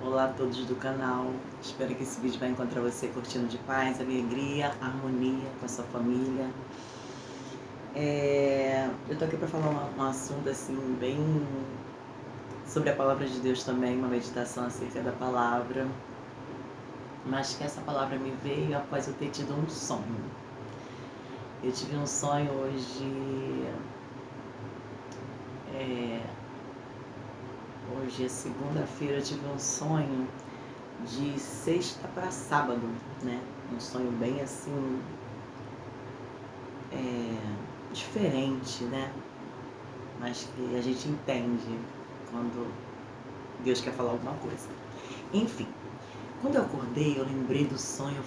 Olá a todos do canal, espero que esse vídeo vai encontrar você curtindo de paz, alegria, harmonia com a sua família. Eu tô aqui para falar um assunto assim bem sobre a palavra de Deus também, uma meditação acerca da palavra, mas que essa palavra me veio após eu ter tido um sonho. Eu tive um sonho hoje é segunda-feira, eu tive um sonho de sexta para sábado, né? Um sonho bem assim, diferente, né? Mas que a gente entende quando Deus quer falar alguma coisa. Enfim, quando eu acordei, eu lembrei do sonho,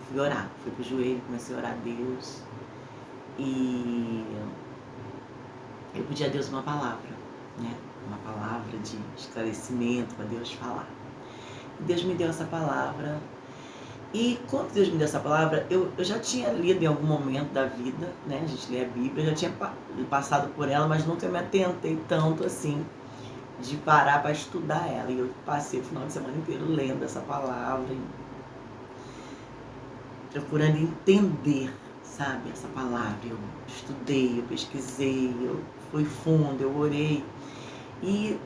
fui orar, fui pro joelho, comecei a orar a Deus e eu pedi a Deus uma palavra, né? Uma palavra de esclarecimento para Deus falar. Deus me deu essa palavra. E quando Deus me deu essa palavra, eu já tinha lido em algum momento da vida, né? A gente lê a Bíblia, eu já tinha passado por ela, mas nunca me atentei tanto assim de parar para estudar ela. E eu passei o final de semana inteiro lendo essa palavra, procurando entender, sabe, essa palavra. Eu estudei, eu pesquisei, eu fui fundo, eu orei e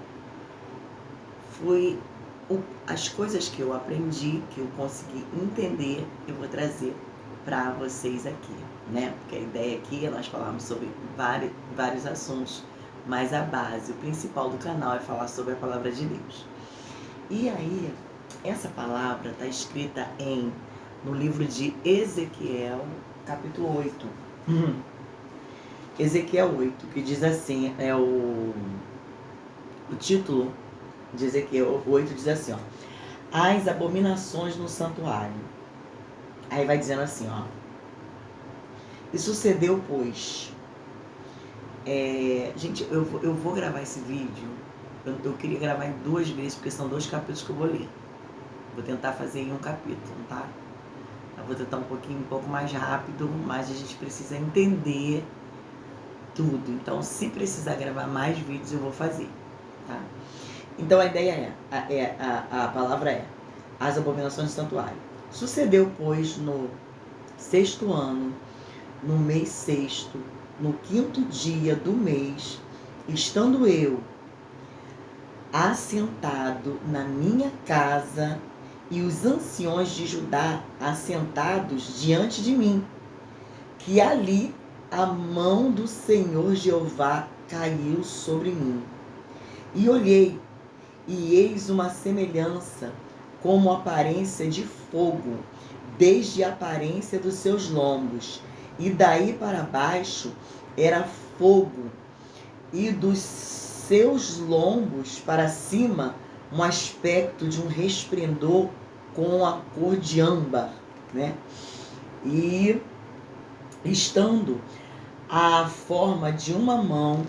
as coisas que eu aprendi, que eu consegui entender, eu vou trazer para vocês aqui, né? Porque a ideia aqui é nós falarmos sobre vários assuntos, mas a base, o principal do canal é falar sobre a palavra de Deus. E aí, essa palavra está escrita no livro de Ezequiel, capítulo 8. Ezequiel 8, que diz assim, o título de Ezequiel 8 diz assim, ó: as abominações no santuário. Aí vai dizendo assim, ó: e sucedeu, pois... gente, eu vou gravar esse vídeo, eu queria gravar em 2 vezes, porque são 2 capítulos que eu vou ler. Vou tentar fazer em um capítulo, tá? Eu vou tentar um pouco mais rápido, mas a gente precisa entender tudo. Então, se precisar gravar mais vídeos, eu vou fazer, tá? Então a ideia a palavra é as abominações do santuário. Sucedeu, pois, no 6º ano, no mês 6º, no 5º dia do mês, estando eu assentado na minha casa e os anciões de Judá assentados diante de mim, que ali a mão do Senhor Jeová caiu sobre mim. E olhei, e eis uma semelhança, como aparência de fogo, desde a aparência dos seus lombos, e daí para baixo era fogo, e dos seus lombos para cima um aspecto de um resplendor com a cor de âmbar, né? E estando a forma de uma mão,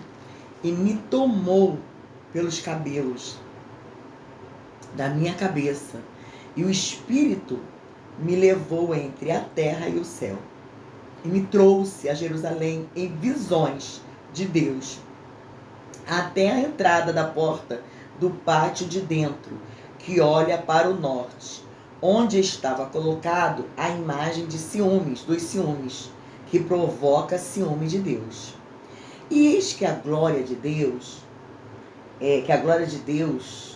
e me tomou pelos cabelos da minha cabeça, e o Espírito me levou entre a terra e o céu, e me trouxe a Jerusalém em visões de Deus, até a entrada da porta do pátio de dentro, que olha para o norte, onde estava colocado a imagem de dos ciúmes, que provoca ciúme de Deus. E eis que a glória de Deus,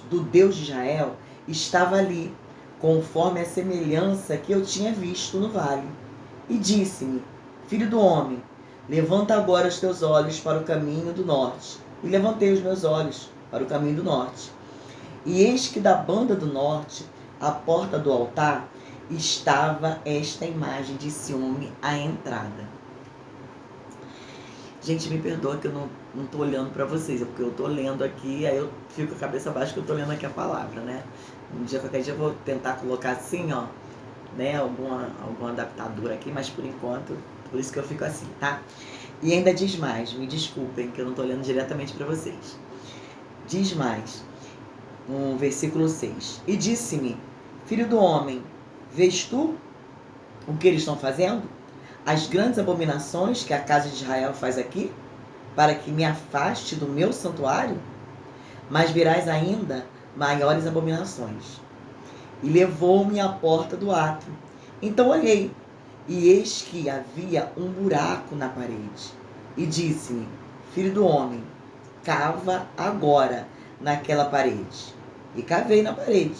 do Deus de Israel, estava ali, conforme a semelhança que eu tinha visto no vale. E disse-me: filho do homem, levanta agora os teus olhos para o caminho do norte. E levantei os meus olhos para o caminho do norte. E eis que da banda do norte, à porta do altar, estava esta imagem de ciúme à entrada. Gente, me perdoa que eu não tô olhando para vocês, é porque eu tô lendo aqui, aí eu fico com a cabeça baixa que eu tô lendo aqui a palavra, né? Qualquer dia eu vou tentar colocar assim, ó, né, alguma adaptadora aqui, mas por enquanto, por isso que eu fico assim, tá? E ainda diz mais, me desculpem que eu não tô lendo diretamente para vocês. Diz mais, no versículo 6. E disse-me: filho do homem, vês tu o que eles estão fazendo? As grandes abominações que a casa de Israel faz aqui, para que me afaste do meu santuário? Mas verás ainda maiores abominações. E levou-me à porta do átrio. Então olhei, e eis que havia um buraco na parede. E disse-me: filho do homem, cava agora naquela parede. E cavei na parede,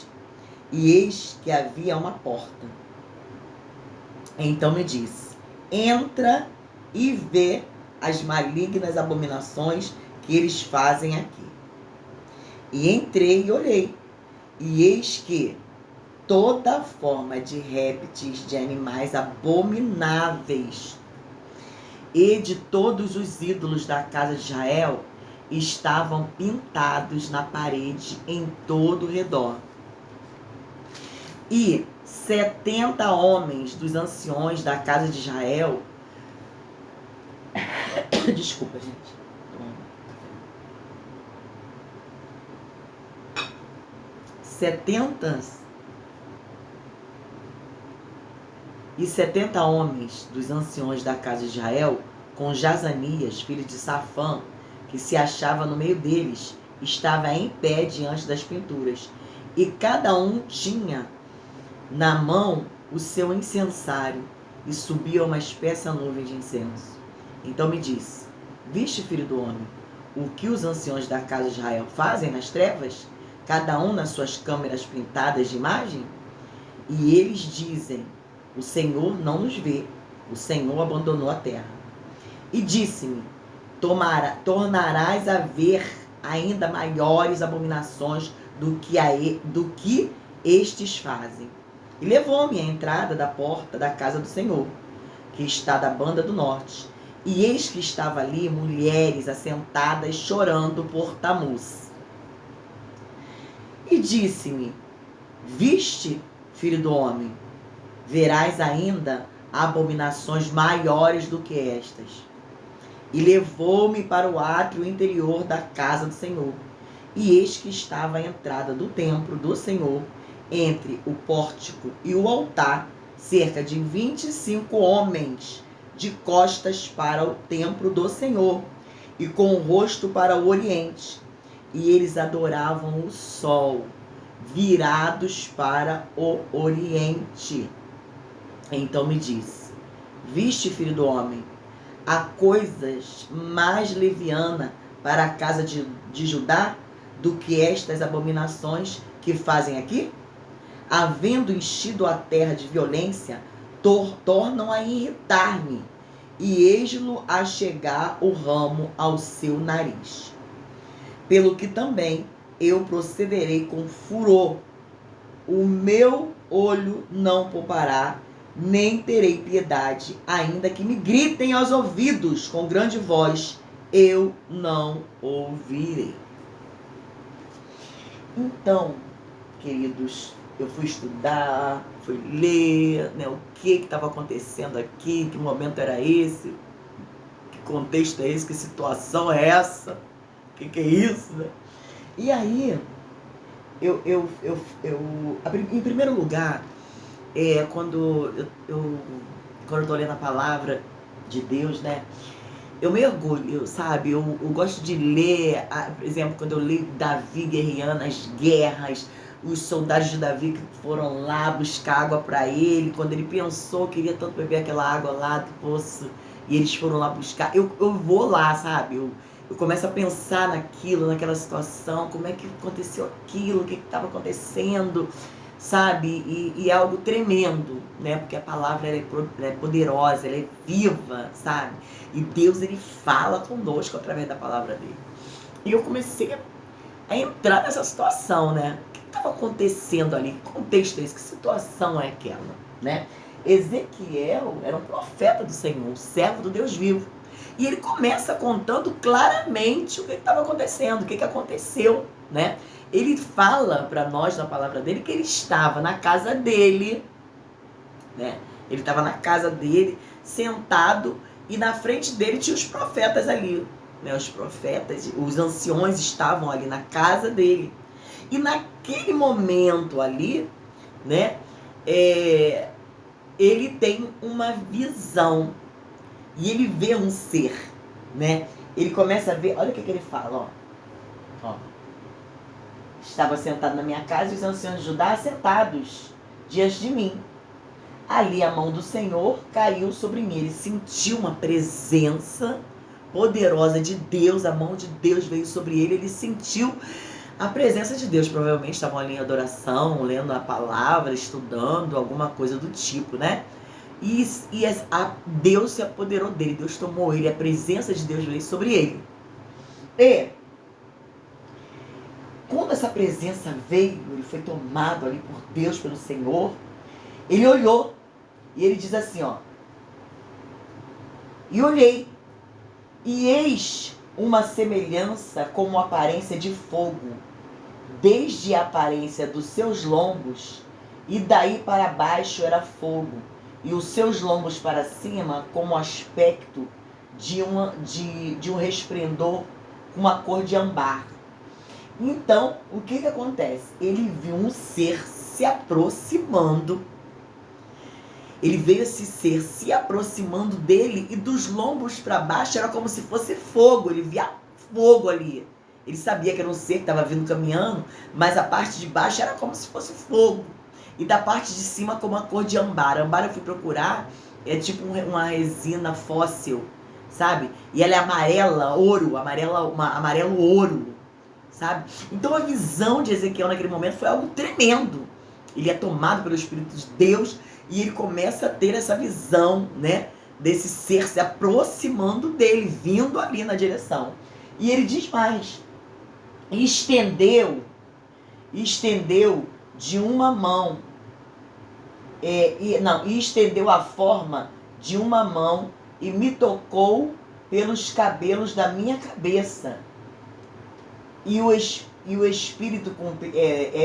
e eis que havia uma porta. Então me disse: entra e vê as malignas abominações que eles fazem aqui. E entrei e olhei, e eis que toda forma de répteis, de animais abomináveis e de todos os ídolos da casa de Israel estavam pintados na parede em todo o redor. E 70 homens dos anciões da casa de Israel desculpa, gente. 70 homens dos anciões da casa de Israel, com Jazanias, filho de Safã, que se achava no meio deles, estava em pé diante das pinturas. E cada um tinha na mão o seu incensário, e subia uma espessa nuvem de incenso. Então me disse: viste, filho do homem, o que os anciões da casa de Israel fazem nas trevas, cada um nas suas câmeras pintadas de imagem? E eles dizem: o Senhor não nos vê, o Senhor abandonou a terra. E disse-me: tornarás a ver ainda maiores abominações do que estes fazem. E levou-me à entrada da porta da casa do Senhor, que está da banda do norte. E eis que estava ali mulheres assentadas chorando por Tamuz. E disse-me: viste, filho do homem, verás ainda abominações maiores do que estas. E levou-me para o átrio interior da casa do Senhor. E eis que estava a entrada do templo do Senhor, entre o pórtico e o altar, cerca de 25 homens, de costas para o templo do Senhor, e com o rosto para o oriente. E eles adoravam o sol, virados para o oriente. Então me disse: viste, filho do homem, há coisas mais levianas para a casa de Judá do que estas abominações que fazem aqui? Havendo enchido a terra de violência, tornam a irritar-me, e eis-lo a chegar o ramo ao seu nariz. Pelo que também eu procederei com furor, o meu olho não poupará, nem terei piedade, ainda que me gritem aos ouvidos com grande voz, eu não ouvirei. Então, queridos, eu fui estudar, fui ler, né, o que estava acontecendo aqui, que momento era esse, que contexto é esse, que situação é essa, o que é isso, né? E aí, em primeiro lugar, quando eu estou lendo a palavra de Deus, né, eu mergulho, sabe? Eu gosto de ler, por exemplo, quando eu leio Davi guerreando as guerras, os soldados de Davi que foram lá buscar água para ele, quando ele pensou, queria tanto beber aquela água lá do poço, e eles foram lá buscar. Eu vou lá, sabe? Eu começo a pensar naquilo, naquela situação, como é que aconteceu aquilo, o que estava acontecendo, sabe? E é algo tremendo, né? Porque a palavra ela é poderosa, ela é viva, sabe? E Deus, ele fala conosco através da palavra dele. E eu comecei a entrar nessa situação, né? O que estava acontecendo ali? Que contexto é esse? Que situação é aquela, né? Ezequiel era um profeta do Senhor, um servo do Deus vivo. E ele começa contando claramente o que estava acontecendo, o que aconteceu, né? Ele fala para nós, na palavra dele, que ele estava na casa dele, né? Ele estava na casa dele, sentado, e na frente dele tinha os profetas ali, né? Os profetas, os anciões estavam ali na casa dele. E naquele momento ali, né? Ele tem uma visão. E ele vê um ser, né? Ele começa a ver, olha o que ele fala, ó. estava sentado na minha casa e os anciãos de Judá sentados diante de mim. Ali a mão do Senhor caiu sobre mim. Ele sentiu uma presença poderosa de Deus, a mão de Deus veio sobre ele, ele sentiu a presença de Deus. Provavelmente estavam ali em adoração, lendo a palavra, estudando, alguma coisa do tipo, né? E Deus se apoderou dele, Deus tomou ele, a presença de Deus veio sobre ele. E quando essa presença veio, ele foi tomado ali por Deus, pelo Senhor, ele olhou e ele diz assim, ó: e olhei, e eis uma semelhança como aparência de fogo, desde a aparência dos seus lombos, e daí para baixo era fogo, e os seus lombos para cima como aspecto de um resplendor com uma cor de ambar. Então, o que acontece? Ele viu um ser se aproximando. Ele veio esse ser se aproximando dele, e dos lombos para baixo era como se fosse fogo. Ele via fogo ali. Ele sabia que era um ser que estava vindo caminhando, mas a parte de baixo era como se fosse fogo. E da parte de cima como uma cor de ambar. Ambar eu fui procurar, é tipo uma resina fóssil, sabe? E ela é amarela, ouro, amarelo ouro, sabe? Então a visão de Ezequiel naquele momento foi algo tremendo. Ele é tomado pelo Espírito de Deus e ele começa a ter essa visão, né, desse ser se aproximando dele, vindo ali na direção. E ele diz mais: e estendeu de uma mão, e estendeu a forma de uma mão e me tocou pelos cabelos da minha cabeça. E o Espírito, com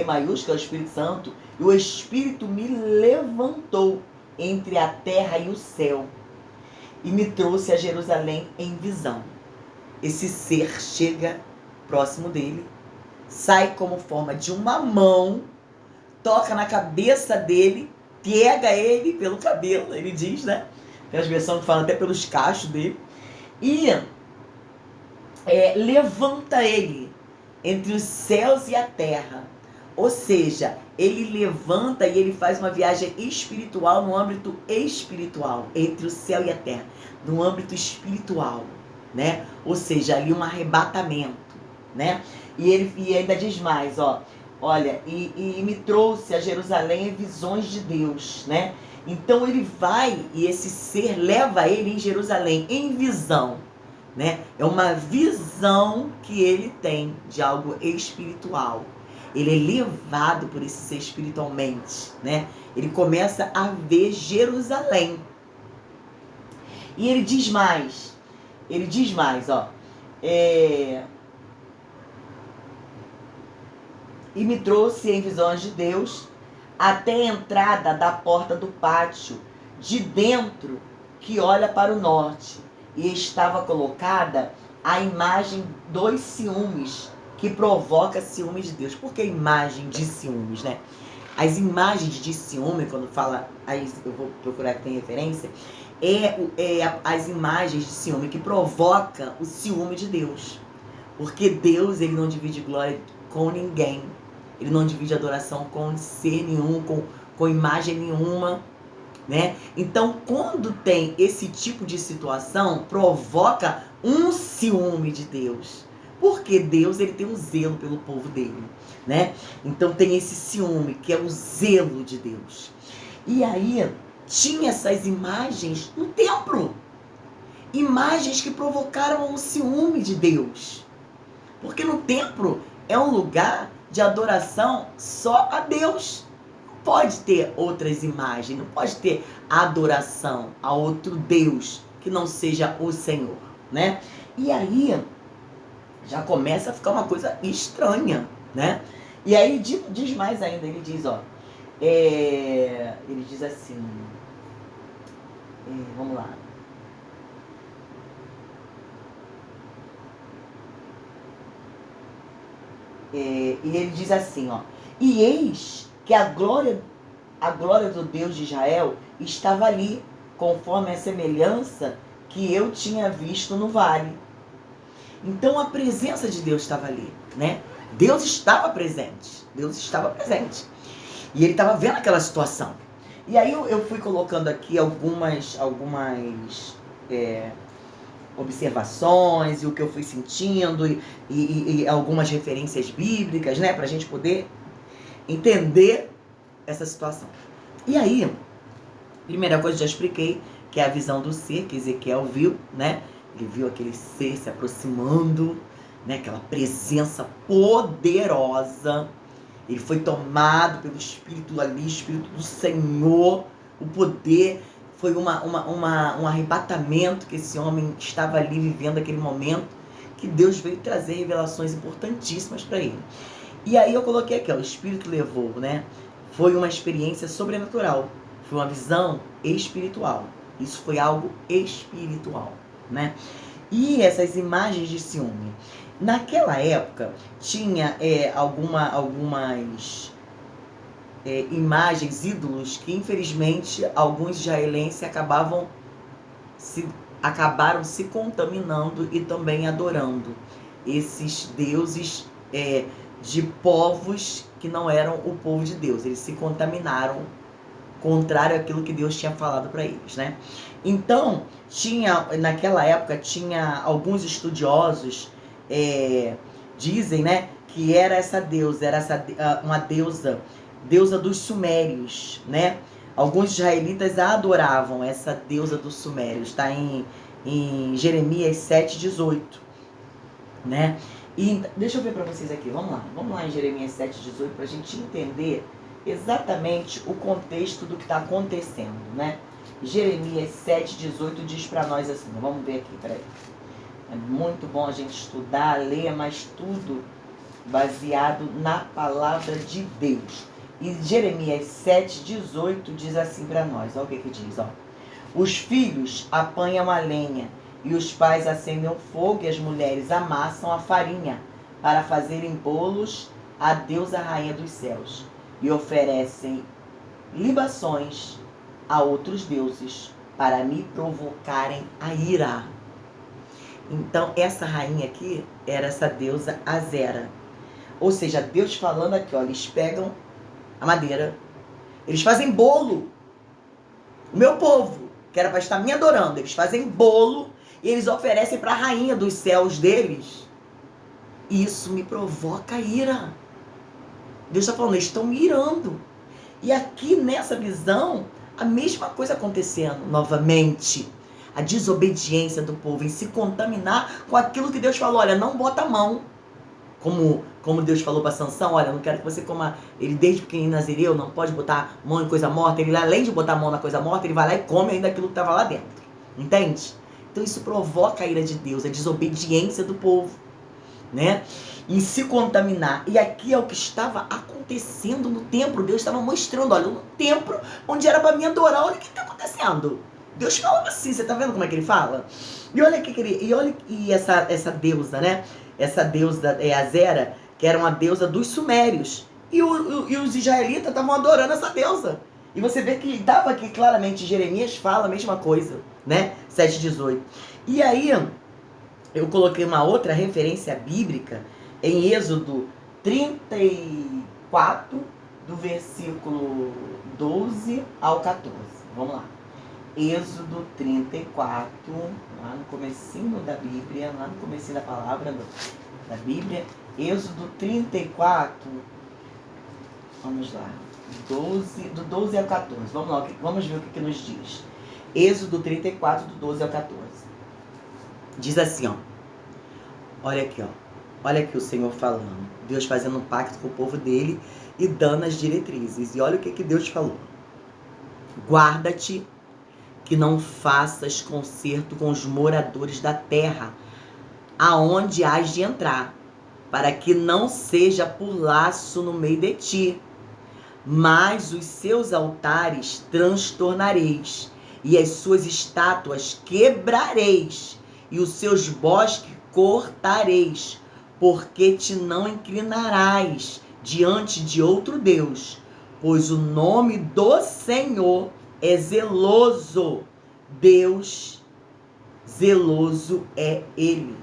maiúsculo, é o Espírito Santo, e o Espírito me levantou entre a terra e o céu e me trouxe a Jerusalém em visão. Esse ser chega próximo dele, sai como forma de uma mão, toca na cabeça dele, pega ele pelo cabelo, ele diz, né? Tem as versões que falam até pelos cachos dele, e levanta ele entre os céus e a terra. Ou seja, ele levanta e ele faz uma viagem espiritual, no âmbito espiritual, entre o céu e a terra, no âmbito espiritual, né? Ou seja, ali um arrebatamento, né? E ele ainda diz mais, ó: olha, e me trouxe a Jerusalém em visões de Deus, né? Então ele vai, e esse ser leva ele em Jerusalém em visão, né? É uma visão que ele tem de algo espiritual. Ele é levado por esse ser espiritualmente, né? Ele começa a ver Jerusalém. E ele diz mais, ó: e me trouxe em visões de Deus até a entrada da porta do pátio, de dentro, que olha para o norte. E estava colocada a imagem dos ciúmes, que provoca ciúme de Deus. Por que imagem de ciúmes, né? As imagens de ciúme, quando fala, aí eu vou procurar que tem referência, as imagens de ciúme que provoca o ciúme de Deus. Porque Deus, ele não divide glória com ninguém. Ele não divide adoração com ser nenhum, com imagem nenhuma, né? Então, quando tem esse tipo de situação, provoca um ciúme de Deus. Porque Deus, ele tem um zelo pelo povo dele, né? Então tem esse ciúme, que é o zelo de Deus. E aí, tinha essas imagens no templo. Imagens que provocaram o ciúme de Deus. Porque no templo é um lugar de adoração só a Deus. Não pode ter outras imagens, não pode ter adoração a outro Deus que não seja o Senhor, né? E aí já começa a ficar uma coisa estranha, né? E aí diz mais ainda, ele diz, ó, ele diz assim, vamos lá. E ele diz assim, ó: e eis que a glória do Deus de Israel estava ali, conforme a semelhança que eu tinha visto no vale. Então a presença de Deus estava ali, né? Deus estava presente. Deus estava presente. E ele estava vendo aquela situação. E aí eu fui colocando aqui algumas observações e o que eu fui sentindo e algumas referências bíblicas, né? Pra gente poder entender essa situação. E aí, primeira coisa, já expliquei, que é a visão do ser, que Ezequiel viu, né? Ele viu aquele ser se aproximando, né? Aquela presença poderosa. Ele foi tomado pelo Espírito ali, Espírito do Senhor, o poder. Foi um arrebatamento que esse homem estava ali vivendo aquele momento, que Deus veio trazer revelações importantíssimas para ele. E aí eu coloquei aqui, ó, o Espírito levou, né? Foi uma experiência sobrenatural, foi uma visão espiritual. Isso foi algo espiritual, né? E essas imagens de ciúme. Naquela época, tinha algumas imagens, ídolos, que infelizmente alguns israelenses acabaram se contaminando e também adorando esses deuses de povos que não eram o povo de Deus. Eles se contaminaram, contrário àquilo que Deus tinha falado para eles, né? Então, naquela época, tinha alguns estudiosos dizem, né, que era essa deusa, uma deusa dos sumérios, né? Alguns israelitas adoravam essa deusa dos sumérios, está em Jeremias 7,18, né? E deixa eu ver para vocês aqui, vamos lá em Jeremias 7,18 para a gente entender exatamente o contexto do que está acontecendo, né? Jeremias 7,18 diz para nós assim, vamos ver aqui, peraí. É muito bom a gente estudar, ler, mas tudo baseado na palavra de Deus. E Jeremias 7,18 diz assim para nós, olha o que diz, ó. Os filhos apanham a lenha, e os pais acendem o fogo, e as mulheres amassam a farinha, para fazerem bolos à deusa rainha dos céus, e oferecem libações a outros deuses, para me provocarem a ira. Então, essa rainha aqui era essa deusa Azera. Ou seja, Deus falando aqui, ó, eles pegam a madeira, eles fazem bolo. O meu povo, que era para estar me adorando, eles fazem bolo e eles oferecem para a rainha dos céus deles. Isso me provoca ira. Deus está falando, eles estão me irando. E aqui nessa visão, a mesma coisa acontecendo novamente. A desobediência do povo em se contaminar com aquilo que Deus falou. Olha, não bota a mão. Como Deus falou para Sansão, olha, não quero que você coma. Ele desde pequenininho nazireu, não pode botar mão em coisa morta. Ele, além de botar a mão na coisa morta, ele vai lá e come ainda aquilo que estava lá dentro. Entende? Então isso provoca a ira de Deus, a desobediência do povo, né? Em se contaminar. E aqui é o que estava acontecendo no templo. Deus estava mostrando, olha, no templo onde era para me adorar, olha o que está acontecendo. Deus fala assim, você tá vendo como é que ele fala? E olha essa deusa, né? Essa deusa Azera, que era uma deusa dos sumérios. E os israelitas estavam adorando essa deusa. E você vê que estava aqui claramente, Jeremias fala a mesma coisa, né? 7,18. E aí, eu coloquei uma outra referência bíblica em Êxodo 34, do versículo 12 ao 14. Vamos lá. Êxodo 34, lá no comecinho da Bíblia, lá no comecinho da palavra da Bíblia, Êxodo 34, vamos lá, do 12 ao 14, vamos lá, vamos ver o que nos diz. Êxodo 34, do 12 ao 14, diz assim, ó, olha aqui o Senhor falando, Deus fazendo um pacto com o povo dele e dando as diretrizes, e olha o que Deus falou: guarda-te que não faças concerto com os moradores da terra, aonde hás de entrar, para que não seja por laço no meio de ti. Mas os seus altares transtornareis, e as suas estátuas quebrareis, e os seus bosques cortareis, porque te não inclinarás diante de outro Deus, pois o nome do Senhor é zeloso. Deus zeloso é Ele.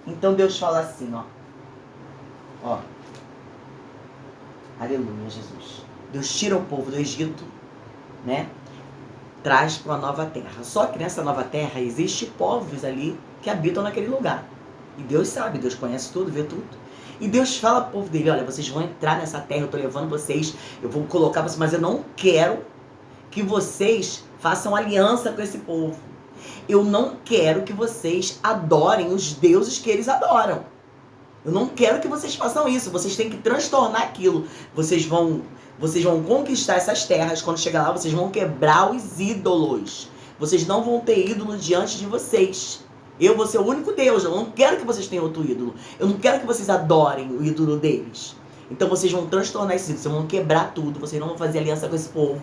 Então Deus fala assim, ó. Aleluia, Jesus. Deus tira o povo do Egito, né? Traz para uma nova terra. Só que nessa nova terra existe povos ali que habitam naquele lugar. E Deus sabe, Deus conhece tudo, vê tudo. E Deus fala pro povo dele, olha, vocês vão entrar nessa terra, eu tô levando vocês, eu vou colocar vocês, mas eu não quero que vocês façam aliança com esse povo. Eu não quero que vocês adorem os deuses que eles adoram. Eu não quero que vocês façam isso. Vocês têm que transtornar aquilo. Vocês vão conquistar essas terras. Quando chegar lá, vocês vão quebrar os ídolos. Vocês não vão ter ídolo diante de vocês. Eu vou ser o único Deus. Eu não quero que vocês tenham outro ídolo. Eu não quero que vocês adorem o ídolo deles. Então vocês vão transtornar esse ídolo. Vocês vão quebrar tudo. Vocês não vão fazer aliança com esse povo.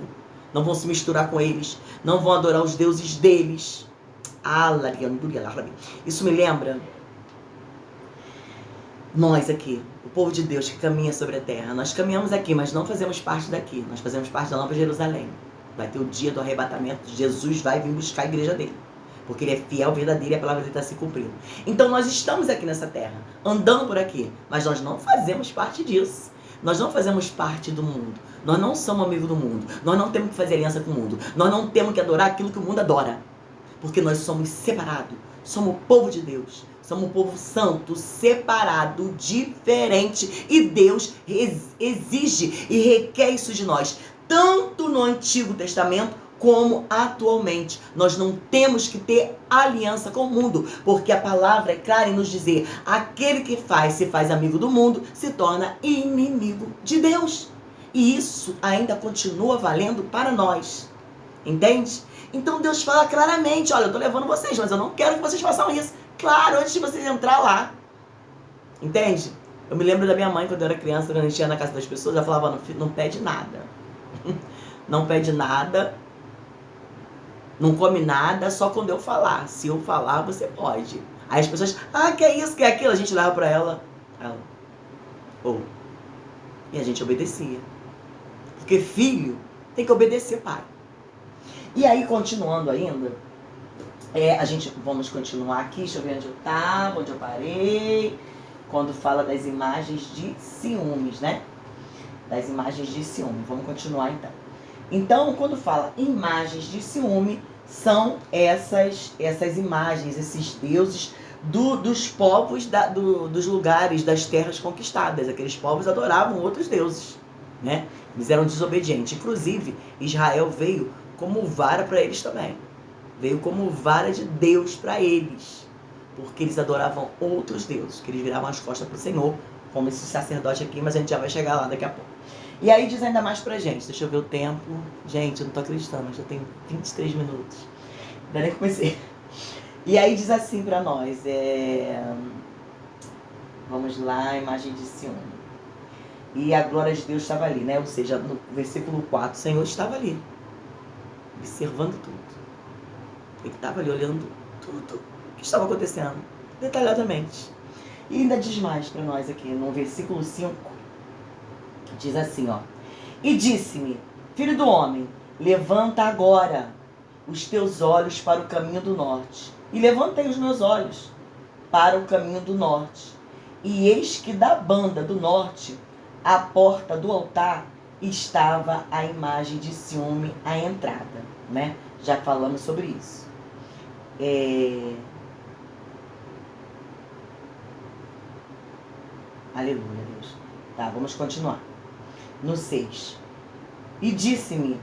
Não vão se misturar com eles. Não vão adorar os deuses deles. Isso me lembra nós aqui, o povo de Deus que caminha sobre a terra. Nós caminhamos aqui, mas não fazemos parte daqui. Nós fazemos parte da Nova Jerusalém. Vai ter o dia do arrebatamento. Jesus vai vir buscar a igreja dele. Porque ele é fiel, verdadeiro e a palavra dele está se cumprindo. Então nós estamos aqui nessa terra, andando por aqui. Mas nós não fazemos parte disso. Nós não fazemos parte do mundo. Nós não somos amigos do mundo. Nós não temos que fazer aliança com o mundo. Nós não temos que adorar aquilo que o mundo adora. Porque nós somos separados. Somos o povo de Deus. Somos um povo santo, separado, diferente. E Deus exige e requer isso de nós. Tanto no Antigo Testamento, como atualmente. Nós não temos que ter aliança com o mundo. Porque a palavra é clara em nos dizer: aquele que se faz amigo do mundo, se torna inimigo de Deus. E isso ainda continua valendo para nós. Entende? Então Deus fala claramente: olha, eu estou levando vocês, mas eu não quero que vocês façam isso. Claro, antes de vocês entrar lá. Entende? Eu me lembro da minha mãe, quando eu era criança, quando a gente ia na casa das pessoas, ela falava: não pede nada. Não pede nada. Não come nada, só quando eu falar. Se eu falar, você pode. Aí as pessoas: que é isso, que é aquilo? A gente leva pra ela. E a gente obedecia. Porque filho tem que obedecer pai. E aí, continuando ainda, vamos continuar aqui, deixa eu ver onde eu estava, onde eu parei, quando fala das imagens de ciúmes, né? Das imagens de ciúme. Vamos continuar então. Então, quando fala imagens de ciúme, são essas imagens, esses deuses dos povos, dos lugares, das terras conquistadas. Aqueles povos adoravam outros deuses, né? Eles eram desobedientes. Inclusive, Israel veio como vara para eles também. Veio como vara de Deus para eles. Porque eles adoravam outros deuses, que eles viravam as costas para o Senhor, como esse sacerdote aqui, mas a gente já vai chegar lá daqui a pouco. E aí diz ainda mais pra gente, deixa eu ver o tempo. Gente, eu não tô acreditando, eu já tenho 23 minutos. Ainda nem comecei. E aí diz assim pra nós, vamos lá, imagem de ciúme. E a glória de Deus estava ali, né? Ou seja, no versículo 4, o Senhor estava ali, observando tudo. Ele estava ali olhando tudo o que estava acontecendo, detalhadamente. E ainda diz mais pra nós aqui, no versículo 5, diz assim, e disse-me: filho do homem, levanta agora os teus olhos para o caminho do norte. E levantei os meus olhos para o caminho do norte. E eis que da banda do norte, à porta do altar, estava a imagem de ciúme à entrada, né? Já falamos sobre isso. Aleluia, Deus. Tá, vamos continuar. No 6. E disse-me: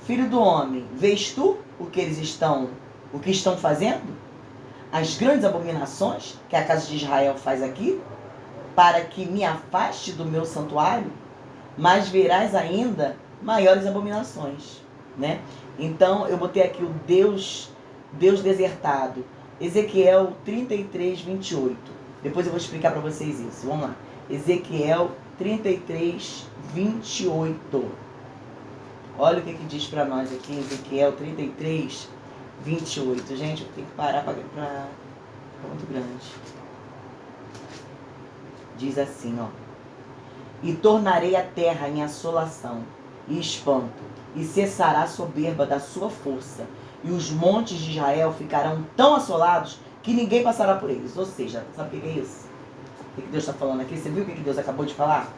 filho do homem, vês tu o que estão fazendo? As grandes abominações que a casa de Israel faz aqui, para que me afaste do meu santuário, mas verás ainda maiores abominações, né? Então eu botei aqui o Deus desertado, Ezequiel 33, 28. Depois eu vou explicar para vocês isso. Vamos lá. Ezequiel 33, 28. Olha o que diz para nós aqui, Ezequiel 33, 28. Gente, eu tenho que parar para ficar muito grande. Diz assim, e tornarei a terra em assolação e espanto, e cessará a soberba da sua força, e os montes de Israel ficarão tão assolados que ninguém passará por eles. Ou seja, sabe o que é isso? O que Deus está falando aqui? Você viu o que Deus acabou de falar?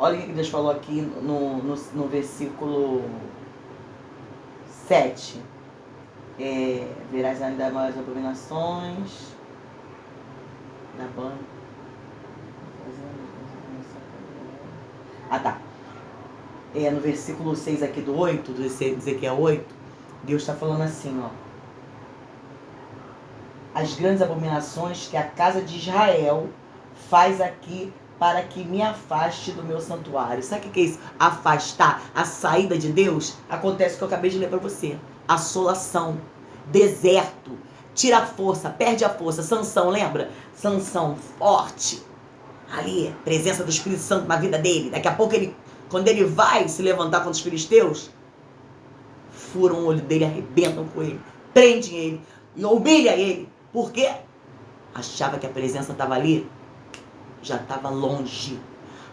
Olha o que Deus falou aqui no versículo 7. Verás ainda mais abominações da banda. Tá. No versículo 6 aqui do 8, do Ezequiel 8, Deus está falando assim, ó. As grandes abominações que a casa de Israel faz aqui para que me afaste do meu santuário. Sabe o que é isso? Afastar, a saída de Deus. Acontece o que eu acabei de ler para você. Assolação, deserto, tira a força, perde a força. Sansão, lembra? Sansão, forte. Ali, presença do Espírito Santo na vida dele. Daqui a pouco, quando ele vai se levantar contra os filisteus, furam o olho dele, arrebentam com ele, prendem ele e humilham ele. Por quê? Achava que a presença estava ali, já estava longe.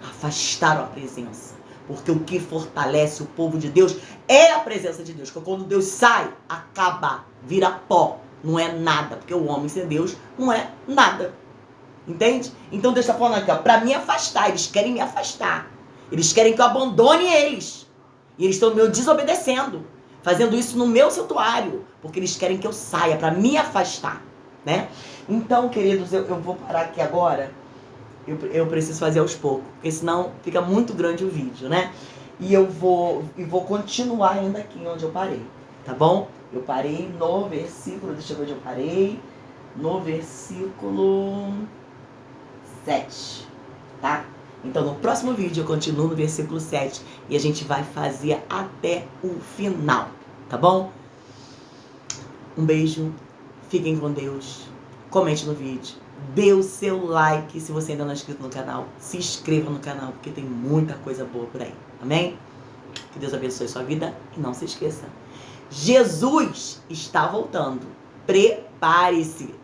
Afastaram a presença. Porque o que fortalece o povo de Deus é a presença de Deus. Porque quando Deus sai, acaba, vira pó. Não é nada. Porque o homem sem Deus não é nada. Entende? Então Deus está falando aqui, ó, para me afastar. Eles querem me afastar. Eles querem que eu abandone eles. E eles estão me desobedecendo. Fazendo isso no meu santuário. Porque eles querem que eu saia para me afastar. Né? Então, queridos, eu vou parar aqui agora. Eu preciso fazer aos poucos, porque senão fica muito grande o vídeo, né? E eu vou continuar ainda aqui onde eu parei, tá bom? Eu parei no versículo, deixa eu ver onde eu parei, no versículo 7, tá? Então, no próximo vídeo eu continuo no versículo 7 e a gente vai fazer até o final, tá bom? Um beijo, fiquem com Deus, comente no vídeo. Dê o seu like se você ainda não é inscrito no canal. Se inscreva no canal, porque tem muita coisa boa por aí. Amém? Que Deus abençoe sua vida. E não se esqueça, Jesus está voltando. Prepare-se.